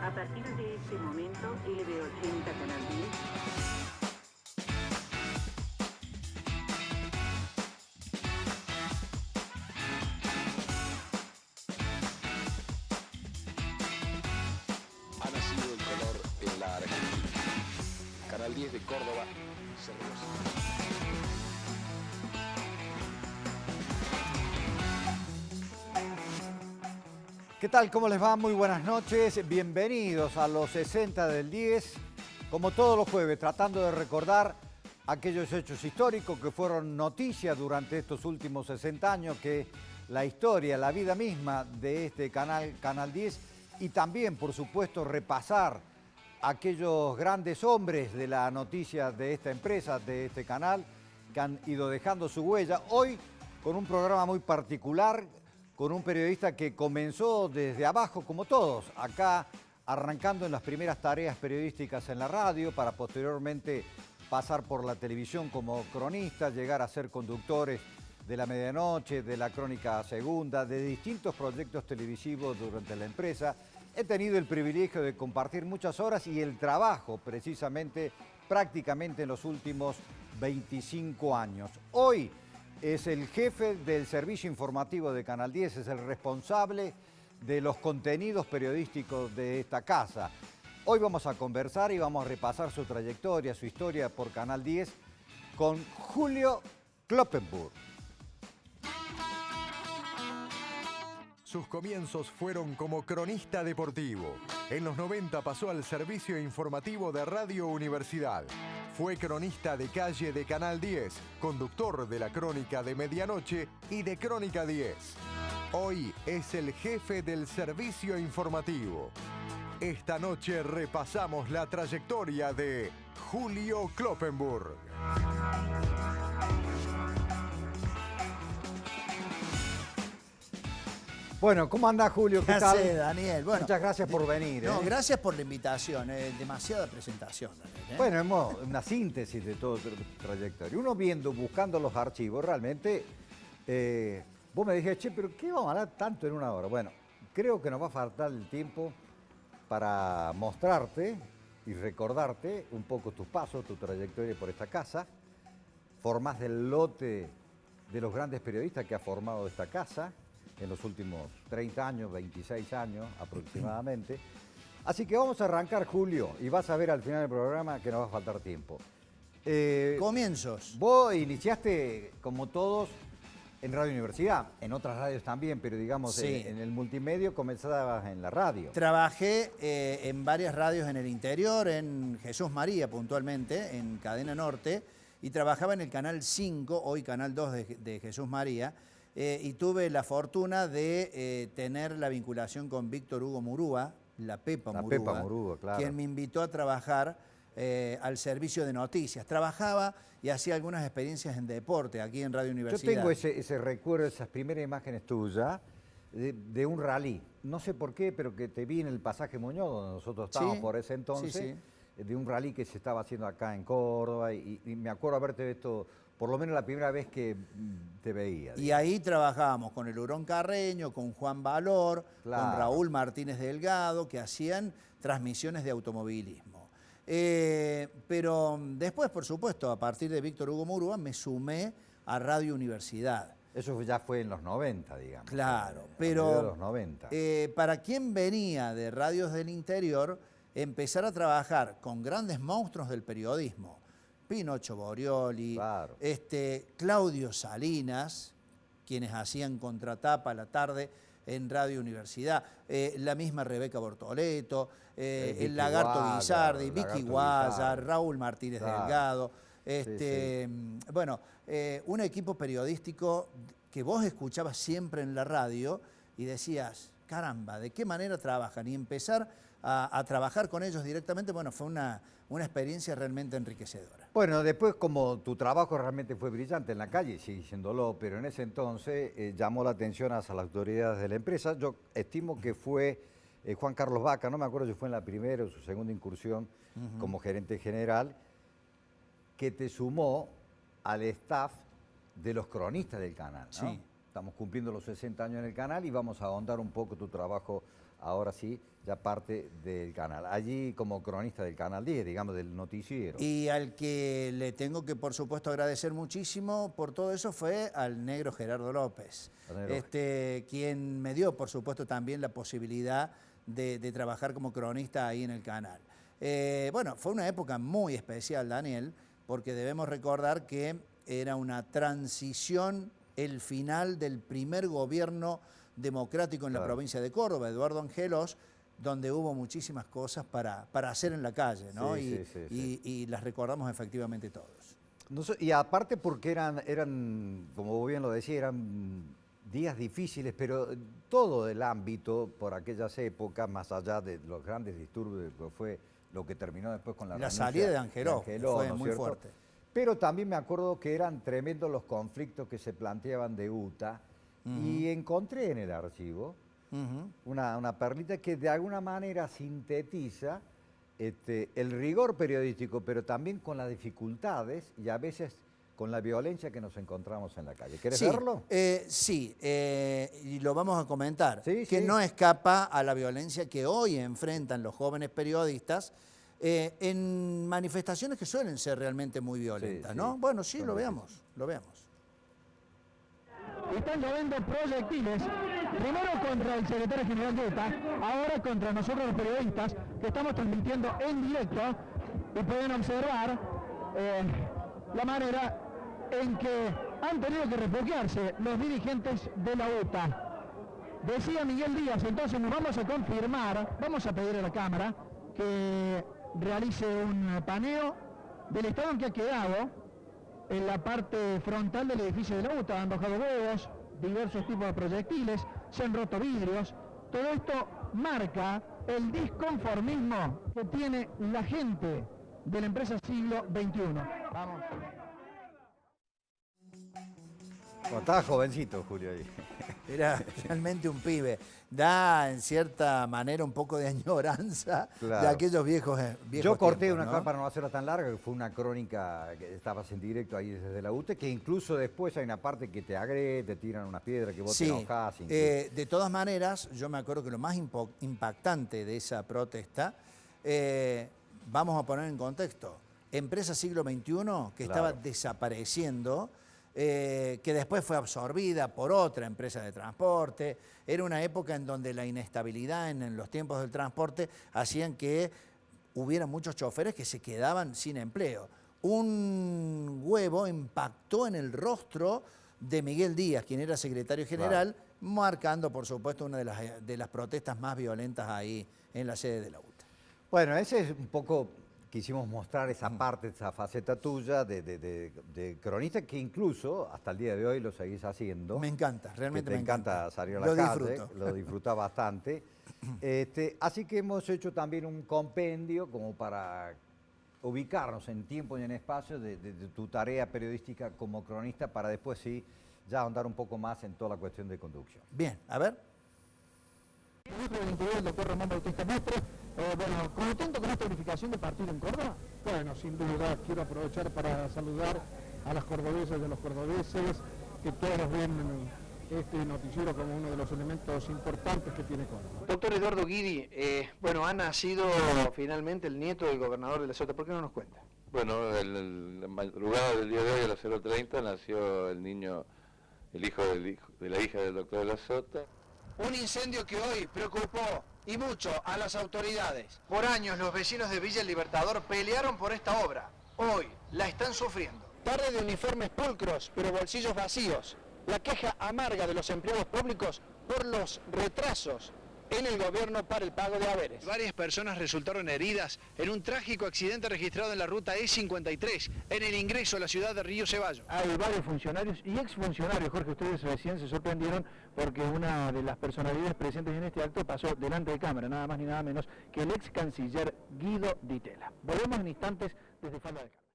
A partir de este momento, LB80 Canal 10. Ha nacido el color en la Argentina. Canal 10 de Córdoba, Cerros. ¿Qué tal? ¿Cómo les va? Muy buenas noches. Bienvenidos a los 60 del 10. Como todos los jueves, tratando de recordar aquellos hechos históricos que fueron noticia durante estos últimos 60 años, que la historia, la vida misma de este canal, Canal 10, y también, por supuesto, repasar aquellos grandes hombres de la noticia de esta empresa, de este canal, que han ido dejando su huella. Hoy, con un programa muy particular, con un periodista que comenzó desde abajo, como todos, acá arrancando en las primeras tareas periodísticas en la radio, para posteriormente pasar por la televisión como cronista, llegar a ser conductores de la medianoche, de la Crónica Segunda, de distintos proyectos televisivos durante la empresa. He tenido el privilegio de compartir muchas horas y el trabajo, precisamente, prácticamente en los últimos 25 años. Hoy es el jefe del servicio informativo de Canal 10, es el responsable de los contenidos periodísticos de esta casa. Hoy vamos a conversar y vamos a repasar su trayectoria, su historia por Canal 10 con Julio Kloppenburg. Sus comienzos fueron como cronista deportivo. En los 90 pasó al servicio informativo de Radio Universidad. Fue cronista de calle de Canal 10, conductor de la Crónica de Medianoche y de Crónica 10. Hoy es el jefe del servicio informativo. Esta noche repasamos la trayectoria de Julio Kloppenburg. Bueno, ¿cómo anda Julio? ¿Qué tal? Gracias, Daniel. Bueno, muchas gracias por venir. No, gracias por la invitación. Demasiada presentación, Daniel. Bueno, hemos una síntesis de todo tu trayectoria. Uno buscando los archivos, realmente, vos me dijiste, che, pero ¿qué vamos a hablar tanto en una hora? Bueno, creo que nos va a faltar el tiempo para mostrarte y recordarte un poco tus pasos, tu trayectoria por esta casa. Formás del lote de los grandes periodistas que ha formado esta casa en los últimos 30 años, 26 años aproximadamente. Así que vamos a arrancar, Julio, y vas a ver al final del programa que nos va a faltar tiempo. Comienzos. Vos iniciaste, como todos, en Radio Universidad, en otras radios también, pero digamos, Sí. en el multimedio comenzabas en la radio. Trabajé en varias radios en el interior, en Jesús María puntualmente, en Cadena Norte, y trabajaba en el Canal 5, hoy Canal 2 de Jesús María, y tuve la fortuna de tener la vinculación con Víctor Hugo Murúa, la Pepa Murúa, claro. Quien me invitó a trabajar al servicio de noticias. Trabajaba y hacía algunas experiencias en deporte aquí en Radio Universidad. Yo tengo ese recuerdo, esas primeras imágenes tuyas de un rally. No sé por qué, pero que te vi en el Pasaje Muñoz, donde nosotros estábamos Sí, por ese entonces, sí. de un rally que se estaba haciendo acá en Córdoba, y me acuerdo haberte visto, por lo menos la primera vez que te veía. Y ahí trabajábamos con el Hurón Carreño, con Juan Valor, Claro. con Raúl Martínez Delgado, que hacían transmisiones de automovilismo. Pero después, por supuesto, a partir de Víctor Hugo Murúa, me sumé a Radio Universidad. Eso ya fue en los 90, digamos. Claro, a mediados pero de los 90. para quien venía de radios del interior, empezar a trabajar con grandes monstruos del periodismo, Pinocho Borioli, Claro. Claudio Salinas, quienes hacían Contratapa a la tarde en Radio Universidad, la misma Rebeca Bortoleto, el Lagarto Guaya, Guizardi, el Vicky Lagarto Guaya, Guizardi. Raúl Martínez Claro. Delgado. Sí. Bueno, un equipo periodístico que vos escuchabas siempre en la radio y decías, caramba, ¿de qué manera trabajan? Y empezar a trabajar con ellos directamente, bueno, fue una experiencia realmente enriquecedora. Bueno, después, como tu trabajo realmente fue brillante en la calle, sigue siéndolo, pero en ese entonces llamó la atención a las autoridades de la empresa. Yo estimo que fue Juan Carlos Vaca, no me acuerdo si fue en la primera o su segunda incursión como gerente general, que te sumó al staff de los cronistas del canal, ¿no? Sí. Estamos cumpliendo los 60 años en el canal y vamos a ahondar un poco tu trabajo ahora sí, ya parte del canal. Allí como cronista del Canal 10, digamos, del noticiero. Y al que le tengo que, por supuesto, agradecer muchísimo por todo eso fue al negro Gerardo López, quien me dio, por supuesto, también la posibilidad de trabajar como cronista ahí en el canal. Bueno, fue una época muy especial, Daniel, porque debemos recordar que era una transición, el final del primer gobierno democrático en la provincia de Córdoba, Eduardo Angelos, donde hubo muchísimas cosas para hacer en la calle, ¿no? Y las recordamos efectivamente todos. No sé, y aparte porque eran, como vos bien lo decías, eran días difíciles, pero todo el ámbito por aquellas épocas, más allá de los grandes disturbios que fue lo que terminó después con la salida de Angeló fue muy fuerte. Pero también me acuerdo que eran tremendos los conflictos que se planteaban de UTA, y encontré en el archivo una perlita que de alguna manera sintetiza el rigor periodístico, pero también con las dificultades y a veces con la violencia que nos encontramos en la calle. ¿Querés verlo? Sí, y lo vamos a comentar, Sí, que sí. no escapa a la violencia que hoy enfrentan los jóvenes periodistas en manifestaciones que suelen ser realmente muy violentas, Sí, ¿no? sí. Bueno, sí, Son lo violentas. veamos. Están lloviendo proyectiles, primero contra el secretario general de ETA, ahora contra nosotros los periodistas, que estamos transmitiendo en directo, y pueden observar la manera en que han tenido que refugiarse los dirigentes de la UTA. Decía Miguel Díaz, entonces nos vamos a confirmar, vamos a pedir a la Cámara que realice un paneo del estado en que ha quedado en la parte frontal del edificio de la UTA. Han bajado huevos, diversos tipos de proyectiles, se han roto vidrios. Todo esto marca el disconformismo que tiene la gente de la empresa Siglo XXI. Vamos. Bueno, estaba jovencito Julio ahí. Era realmente un pibe. Da, en cierta manera, un poco de añoranza Claro. de aquellos viejos Yo corté tiempos, una ¿no? cosa para no hacerla tan larga, que fue una crónica que estabas en directo ahí desde la UTE, que incluso después hay una parte que te agrede, te tiran una piedra, que vos te enojás. De todas maneras, yo me acuerdo que lo más impactante de esa protesta, vamos a poner en contexto, empresa Siglo XXI que estaba desapareciendo, que después fue absorbida por otra empresa de transporte. Era una época en donde la inestabilidad en los tiempos del transporte hacían que hubiera muchos choferes que se quedaban sin empleo. Un huevo impactó en el rostro de Miguel Díaz, quien era secretario general, marcando, por supuesto, una de las protestas más violentas ahí en la sede de la UTA. Bueno, ese es un poco, quisimos mostrar esa parte, esa faceta tuya de cronista, que incluso hasta el día de hoy lo seguís haciendo. Me encanta, realmente me me encanta. salir a la Lo calle, disfruto. lo disfrutás bastante. Así que hemos hecho también un compendio como para ubicarnos en tiempo y en espacio de tu tarea periodística como cronista, para después sí ya ahondar un poco más en toda la cuestión de conducción. Bien, a ver. El ministro del Interior, el doctor Ramón Bautista Mestre, bueno, ¿contento con esta unificación de partido en Córdoba? Bueno, sin duda quiero aprovechar para saludar a las cordobesas y a los cordobeses, que todos ven este noticiero como uno de los elementos importantes que tiene Córdoba. Doctor Eduardo Guidi, bueno, ha nacido finalmente el nieto del gobernador de La Sota. ¿Por qué no nos cuenta? Bueno, en la madrugada del día de hoy a las 0:30 nació el niño, el hijo de la hija del doctor de La Sota. Un incendio que hoy preocupó y mucho a las autoridades. Por años los vecinos de Villa El Libertador pelearon por esta obra. Hoy la están sufriendo. Tarde de uniformes pulcros, pero bolsillos vacíos. La queja amarga de los empleados públicos por los retrasos en el gobierno para el pago de haberes. Varias personas resultaron heridas en un trágico accidente registrado en la ruta E53, en el ingreso a la ciudad de Río Ceballos. Hay varios funcionarios y exfuncionarios, Jorge, ustedes recién se sorprendieron porque una de las personalidades presentes en este acto pasó delante de cámara, nada más ni nada menos que el ex canciller Guido Di Tella. Volvemos en instantes desde Falda de Cámara.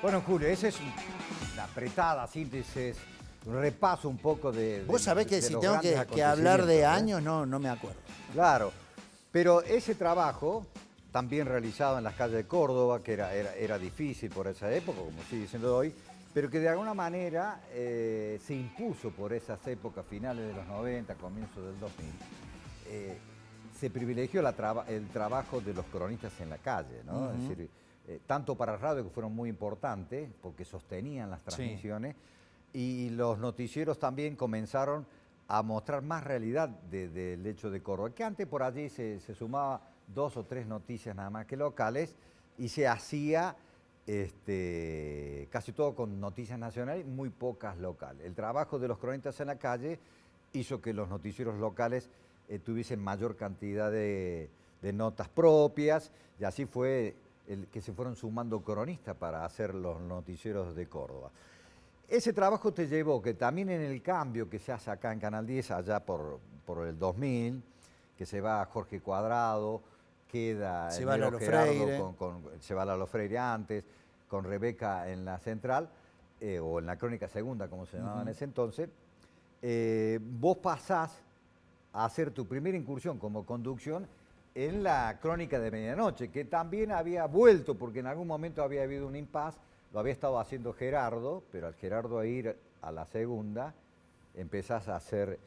Bueno, Julio, esa es una apretada síntesis, un repaso un poco de... Vos sabés que de si los tengo grandes que hablar de acontecimientos, años, no me acuerdo. Claro, pero ese trabajo, también realizado en las calles de Córdoba, que era difícil por esa época, como sigue siendo hoy, pero que de alguna manera se impuso por esas épocas finales de los 90, comienzos del 2000. Se privilegió el trabajo de los cronistas en la calle, ¿no? Es decir, tanto para radio, que fueron muy importantes, porque sostenían las transmisiones, y los noticieros también comenzaron a mostrar más realidad del hecho de Córdoba, que antes por allí se sumaba 2 o 3 noticias nada más que locales, y se hacía casi todo con noticias nacionales, muy pocas locales. El trabajo de los cronistas en la calle hizo que los noticieros locales tuviesen mayor cantidad de notas propias, y así fue que se fueron sumando cronistas para hacer los noticieros de Córdoba. Ese trabajo te llevó que también en el cambio que se hace acá en Canal 10, allá por el 2000, que se va Jorge Cuadrado, queda se va Nero Lalo Gerardo, Freire. se va Lalo Freire antes, con Rebeca en la central, o en la Crónica Segunda, como se llamaba en ese entonces. Vos pasás a hacer tu primera incursión como conducción en la Crónica de Medianoche, que también había vuelto, porque en algún momento había habido un impasse, lo había estado haciendo Gerardo, pero al Gerardo ir a la segunda, empezás a hacer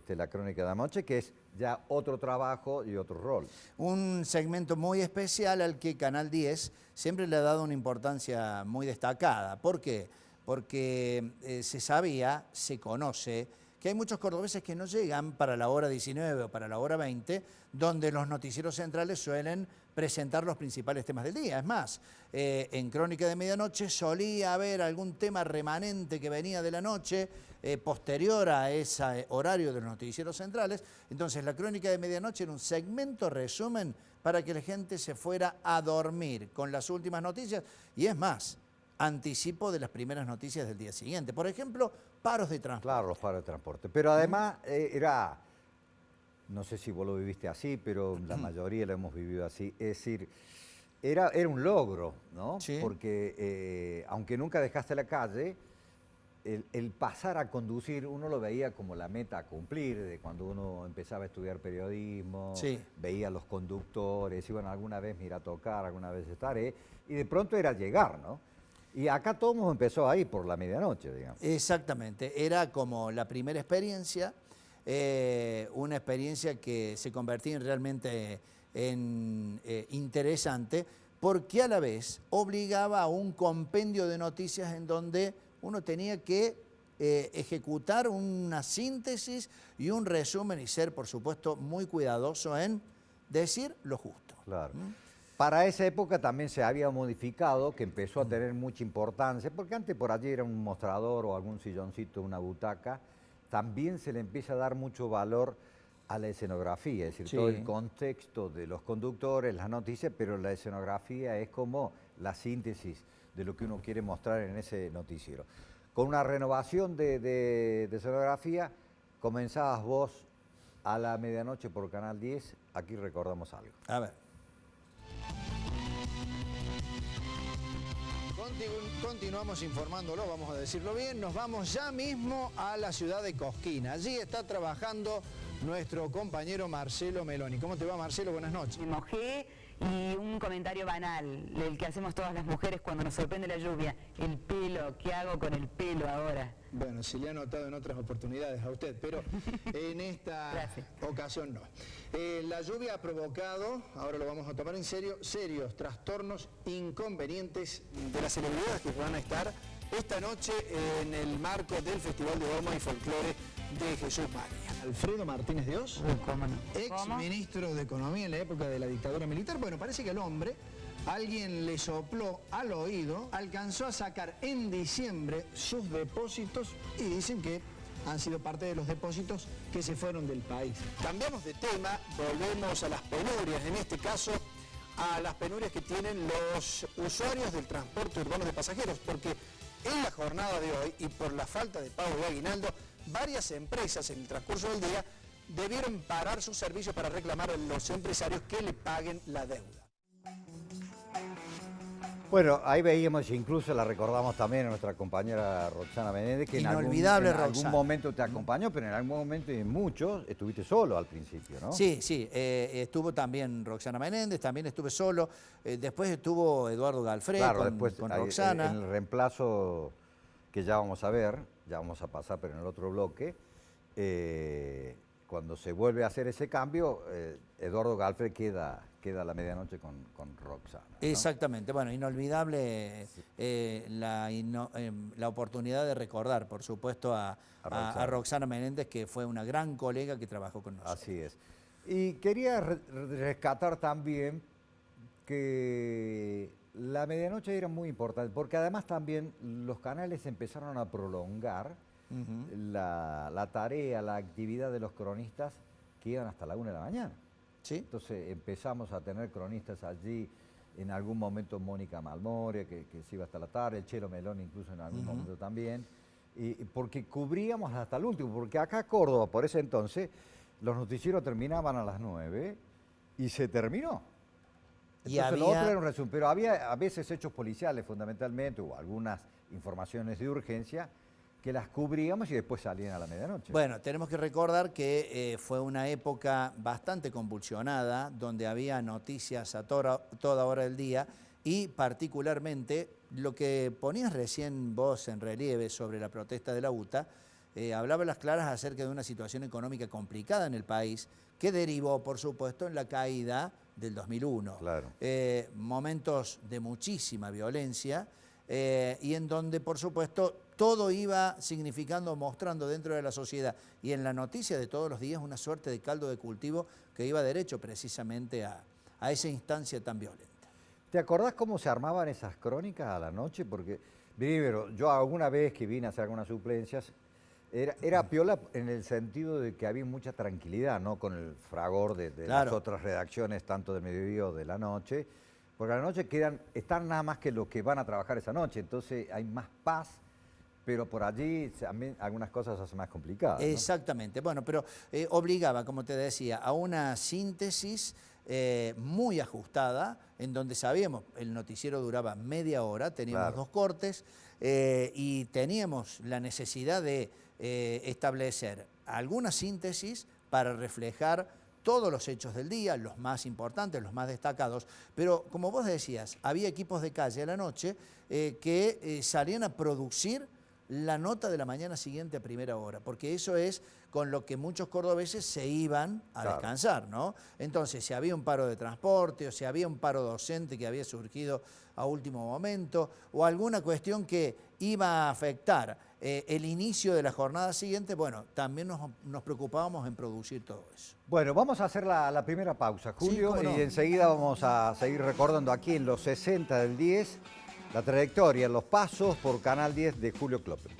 la Crónica de la Noche, que es ya otro trabajo y otro rol. Un segmento muy especial al que Canal 10 siempre le ha dado una importancia muy destacada. ¿Por qué? Porque se sabía, se conoce, que hay muchos cordobeses que no llegan para la hora 19 o para la hora 20, donde los noticieros centrales suelen presentar los principales temas del día. Es más, en Crónica de Medianoche solía haber algún tema remanente que venía de la noche, posterior a ese horario de los noticieros centrales. Entonces la Crónica de Medianoche era un segmento resumen para que la gente se fuera a dormir con las últimas noticias, y es más, anticipo de las primeras noticias del día siguiente. Por ejemplo, paros de transporte. Claro, los paros de transporte. Pero además era, no sé si vos lo viviste así, pero la mayoría lo hemos vivido así. Es decir, era un logro, ¿no? Sí. Porque aunque nunca dejaste la calle, el pasar a conducir, uno lo veía como la meta a cumplir, de cuando uno empezaba a estudiar periodismo, veía a los conductores, iban alguna vez mira a tocar, alguna vez estaré, y de pronto era llegar, ¿no? Y acá todo el mundo empezó ahí por la medianoche, digamos. Exactamente, era como la primera experiencia, una experiencia que se convertía realmente en interesante, porque a la vez obligaba a un compendio de noticias en donde uno tenía que ejecutar una síntesis y un resumen y ser, por supuesto, muy cuidadoso en decir lo justo. Claro. Para esa época también se había modificado, que empezó a tener mucha importancia, porque antes por allí era un mostrador o algún silloncito, una butaca. También se le empieza a dar mucho valor a la escenografía, es decir, todo el contexto de los conductores, las noticias, pero la escenografía es como la síntesis de lo que uno quiere mostrar en ese noticiero. Con una renovación de escenografía, comenzabas vos a la medianoche por Canal 10, aquí recordamos algo. A ver. Continuamos informándolo, vamos a decirlo bien. Nos vamos ya mismo a la ciudad de Cosquín. Allí está trabajando nuestro compañero Marcelo Meloni. ¿Cómo te va, Marcelo? Buenas noches. Me mojé y un comentario banal, el que hacemos todas las mujeres cuando nos sorprende la lluvia. El pelo, ¿qué hago con el pelo ahora? Bueno, se le ha notado en otras oportunidades a usted, pero en esta ocasión no. La lluvia ha provocado, ahora lo vamos a tomar en serio, serios trastornos, inconvenientes de las celebridades que van a estar esta noche en el marco del Festival de Doma y Folclore de Jesús María. Alfredo Martínez de Oz, ex ministro de Economía en la época de la dictadura militar. Bueno, parece que el hombre, alguien le sopló al oído, alcanzó a sacar en diciembre sus depósitos y dicen que han sido parte de los depósitos que se fueron del país. Cambiamos de tema, volvemos a las penurias, en este caso a las penurias que tienen los usuarios del transporte urbano de pasajeros, porque en la jornada de hoy y por la falta de pago de aguinaldo, varias empresas en el transcurso del día debieron parar sus servicios para reclamar a los empresarios que le paguen la deuda. Bueno, ahí veíamos, incluso la recordamos también a nuestra compañera Roxana Menéndez, que en algún momento te acompañó, pero en algún momento y en muchos estuviste solo al principio, ¿no? Sí, estuvo también Roxana Menéndez, también estuve solo, después estuvo Eduardo Galfré con Roxana. En el reemplazo que ya vamos a ver, ya vamos a pasar pero en el otro bloque, cuando se vuelve a hacer ese cambio, Eduardo Galfre queda a la medianoche con Roxana, ¿no? Exactamente, bueno, inolvidable la oportunidad de recordar, por supuesto, a Roxana Menéndez, que fue una gran colega que trabajó con nosotros. Así es. Y quería rescatar también que la medianoche era muy importante, porque además también los canales empezaron a prolongar la tarea, la actividad de los cronistas que iban hasta la 1 de la mañana. ¿Sí? Entonces empezamos a tener cronistas allí, en algún momento Mónica Malmoria, que se iba hasta la tarde, el Chelo Melón incluso en algún momento también, y porque cubríamos hasta el último, porque acá Córdoba, por ese entonces, los noticieros terminaban a las 9 y se terminó. Entonces lo otro era un resumen, pero había a veces hechos policiales fundamentalmente, o algunas informaciones de urgencia, que las cubríamos y después salían a la medianoche. Bueno, tenemos que recordar que fue una época bastante convulsionada, donde había noticias a toda hora del día, y particularmente lo que ponías recién vos en relieve sobre la protesta de la UTA, hablaba a las claras acerca de una situación económica complicada en el país, que derivó, por supuesto, en la caída del 2001. Claro. Momentos de muchísima violencia, y en donde, por supuesto, todo iba significando, mostrando dentro de la sociedad y en la noticia de todos los días una suerte de caldo de cultivo que iba derecho precisamente a esa instancia tan violenta. ¿Te acordás cómo se armaban esas crónicas a la noche? Porque, primero, yo alguna vez que vine a hacer algunas suplencias, era piola en el sentido de que había mucha tranquilidad, ¿no? Con el fragor de las otras redacciones, tanto del mediodía o de la noche, porque a la noche están nada más que los que van a trabajar esa noche, entonces hay más paz, pero por allí también algunas cosas se hacen más complicadas, ¿no? Exactamente, bueno, pero obligaba, como te decía, a una síntesis muy ajustada, en donde sabíamos, el noticiero duraba media hora, teníamos 2 cortes, y teníamos la necesidad de establecer alguna síntesis para reflejar todos los hechos del día, los más importantes, los más destacados, pero como vos decías, había equipos de calle a la noche que salían a producir la nota de la mañana siguiente a primera hora, porque eso es con lo que muchos cordobeses se iban a descansar, ¿no? Entonces, si había un paro de transporte, o si había un paro docente que había surgido a último momento, o alguna cuestión que iba a afectar el inicio de la jornada siguiente, bueno, también nos preocupábamos en producir todo eso. Bueno, vamos a hacer la primera pausa, Julio, Sí, ¿cómo no? y enseguida vamos a seguir recordando aquí en los 60 del 10 la trayectoria, los pasos por Canal 10 de Julio Kloppen.